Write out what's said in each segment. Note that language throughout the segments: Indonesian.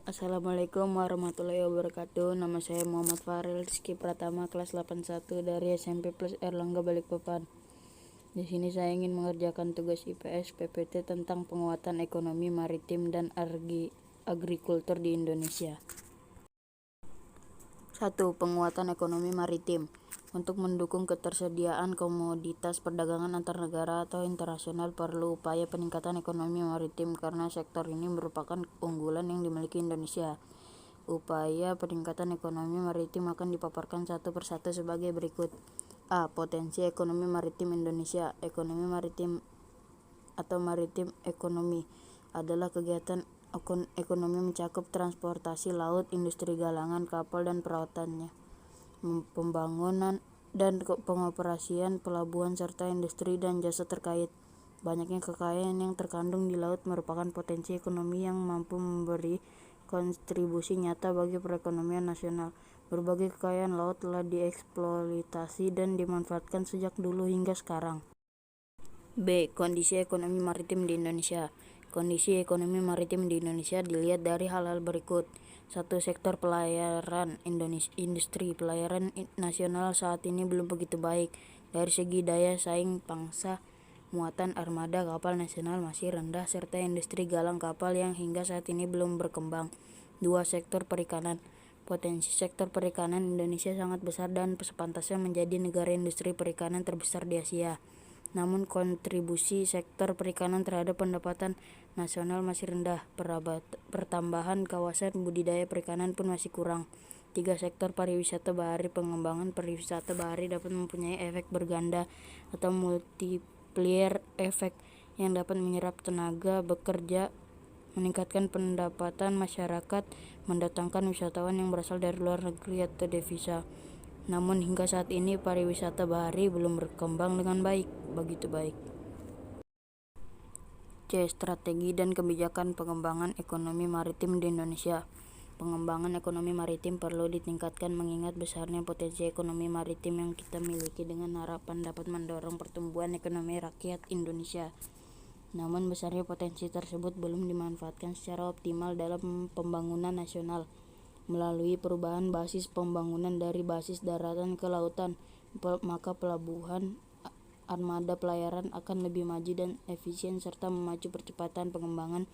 Assalamualaikum warahmatullahi wabarakatuh. Nama saya Muhammad Farel Rizky Pratama, kelas 81 dari SMP Plus Erlangga Balikpapan. Di sini saya ingin mengerjakan tugas IPS PPT tentang penguatan ekonomi maritim dan agrikultur di Indonesia. 1. Penguatan ekonomi maritim. Untuk mendukung ketersediaan komoditas perdagangan antar negara atau internasional perlu upaya peningkatan ekonomi maritim karena sektor ini merupakan unggulan yang dimiliki Indonesia. Upaya peningkatan ekonomi maritim akan dipaparkan satu persatu sebagai berikut. A. Potensi ekonomi maritim Indonesia. Ekonomi maritim atau maritim ekonomi adalah kegiatan ekonomi mencakup transportasi laut, industri galangan, kapal dan perawatannya, pembangunan dan pengoperasian pelabuhan serta industri dan jasa terkait. Banyaknya kekayaan yang terkandung di laut merupakan potensi ekonomi yang mampu memberi kontribusi nyata bagi perekonomian nasional. Berbagai kekayaan laut telah dieksploitasi dan dimanfaatkan sejak dulu hingga sekarang. B. Kondisi ekonomi maritim di Indonesia. Kondisi ekonomi maritim di Indonesia dilihat dari hal-hal berikut. 1. Sektor pelayaran industri pelayaran nasional saat ini belum begitu baik. Dari segi daya saing pangsa, muatan armada kapal nasional masih rendah serta industri galang kapal yang hingga saat ini belum berkembang. 2. Sektor perikanan. Potensi sektor perikanan Indonesia sangat besar dan sepantasnya menjadi negara industri perikanan terbesar di Asia. Namun kontribusi sektor perikanan terhadap pendapatan nasional masih rendah. Pertambahan kawasan budidaya perikanan pun masih kurang. 3. Sektor pariwisata bahari. Pengembangan pariwisata bahari dapat mempunyai efek berganda atau multiplier efek yang dapat menyerap tenaga bekerja, meningkatkan pendapatan masyarakat, mendatangkan wisatawan yang berasal dari luar negeri atau devisa. Namun hingga saat ini pariwisata bahari belum berkembang dengan begitu baik. C. Strategi dan kebijakan pengembangan ekonomi maritim di Indonesia. Pengembangan ekonomi maritim perlu ditingkatkan mengingat besarnya potensi ekonomi maritim yang kita miliki dengan harapan dapat mendorong pertumbuhan ekonomi rakyat Indonesia. Namun besarnya potensi tersebut belum dimanfaatkan secara optimal dalam pembangunan nasional. Melalui perubahan basis pembangunan dari basis daratan ke lautan, maka pelabuhan, armada pelayaran akan lebih maju dan efisien serta memacu percepatan pengembangan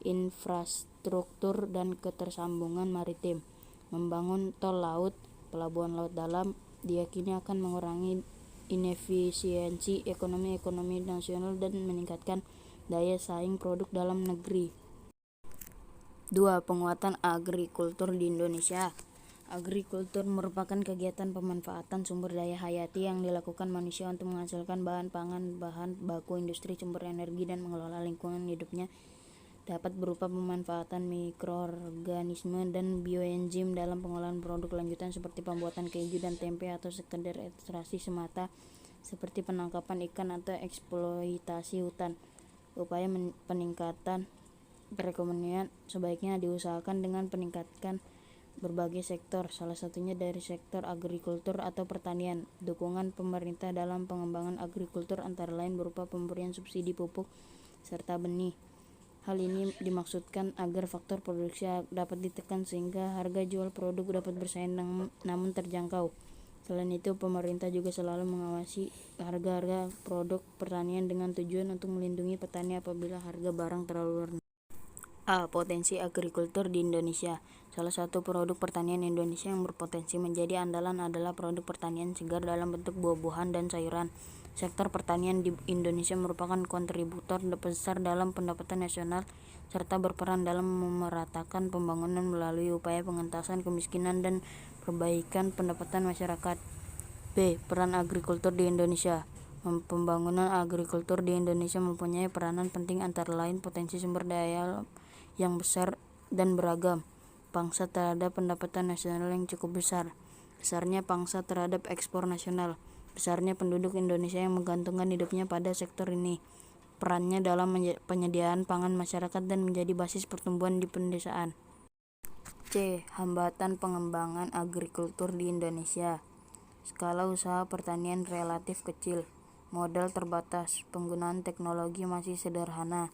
infrastruktur dan ketersambungan maritim. Membangun tol laut, pelabuhan laut dalam diyakini akan mengurangi inefisiensi ekonomi nasional dan meningkatkan daya saing produk dalam negeri. 2. Penguatan agrikultur di Indonesia. Agrikultur merupakan kegiatan pemanfaatan sumber daya hayati yang dilakukan manusia untuk menghasilkan bahan pangan, bahan baku industri, sumber energi, dan mengelola lingkungan hidupnya. Dapat berupa pemanfaatan mikroorganisme dan bioenzim dalam pengolahan produk lanjutan seperti pembuatan keju dan tempe atau sekedar ekstraksi semata seperti penangkapan ikan atau eksploitasi hutan. Upaya peningkatan perekonomian sebaiknya diusahakan dengan peningkatan berbagai sektor, salah satunya dari sektor agrikultur atau pertanian. Dukungan pemerintah dalam pengembangan agrikultur antara lain berupa pemberian subsidi pupuk serta benih. Hal ini dimaksudkan agar faktor produksi dapat ditekan sehingga harga jual produk dapat bersaing namun terjangkau. Selain itu, pemerintah juga selalu mengawasi harga-harga produk pertanian dengan tujuan untuk melindungi petani apabila harga barang terlalu rendah. A. Potensi agrikultur di Indonesia. Salah satu produk pertanian Indonesia yang berpotensi menjadi andalan adalah produk pertanian segar dalam bentuk buah-buahan dan sayuran. Sektor pertanian di Indonesia merupakan kontributor besar dalam pendapatan nasional serta berperan dalam memeratakan pembangunan melalui upaya pengentasan kemiskinan dan perbaikan pendapatan masyarakat. B. Peran agrikultur di Indonesia. Pembangunan agrikultur di Indonesia mempunyai peranan penting antara lain potensi sumber daya yang besar dan beragam, pangsa terhadap pendapatan nasional yang cukup besar, besarnya pangsa terhadap ekspor nasional, besarnya penduduk Indonesia yang menggantungkan hidupnya pada sektor ini, perannya dalam penyediaan pangan masyarakat dan menjadi basis pertumbuhan di pedesaan. C. Hambatan pengembangan agrikultur di Indonesia. Skala usaha pertanian relatif kecil, modal terbatas, penggunaan teknologi masih sederhana,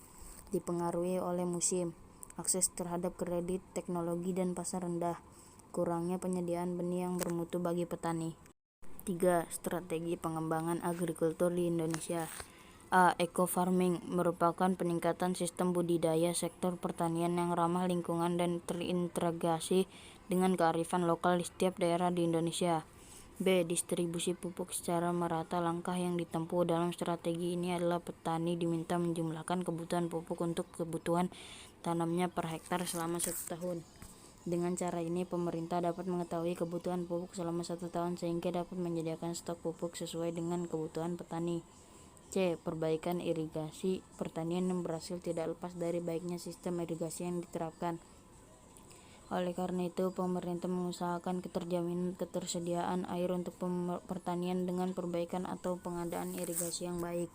dipengaruhi oleh musim, akses terhadap kredit, teknologi, dan pasar rendah, kurangnya penyediaan benih yang bermutu bagi petani. 3. Strategi pengembangan agrikultur di Indonesia. A. Eco-farming merupakan peningkatan sistem budidaya sektor pertanian yang ramah lingkungan dan terintegrasi dengan kearifan lokal di setiap daerah di Indonesia. B. Distribusi pupuk secara merata. Langkah yang ditempuh dalam strategi ini adalah petani diminta menjumlahkan kebutuhan pupuk untuk kebutuhan tanamnya per hektar selama 1 tahun. Dengan cara ini, pemerintah dapat mengetahui kebutuhan pupuk selama 1 tahun sehingga dapat menyediakan stok pupuk sesuai dengan kebutuhan petani. C. Perbaikan irigasi pertanian yang berhasil tidak lepas dari baiknya sistem irigasi yang diterapkan. Oleh karena itu, pemerintah mengusahakan keterjaminan ketersediaan air untuk pertanian dengan perbaikan atau pengadaan irigasi yang baik.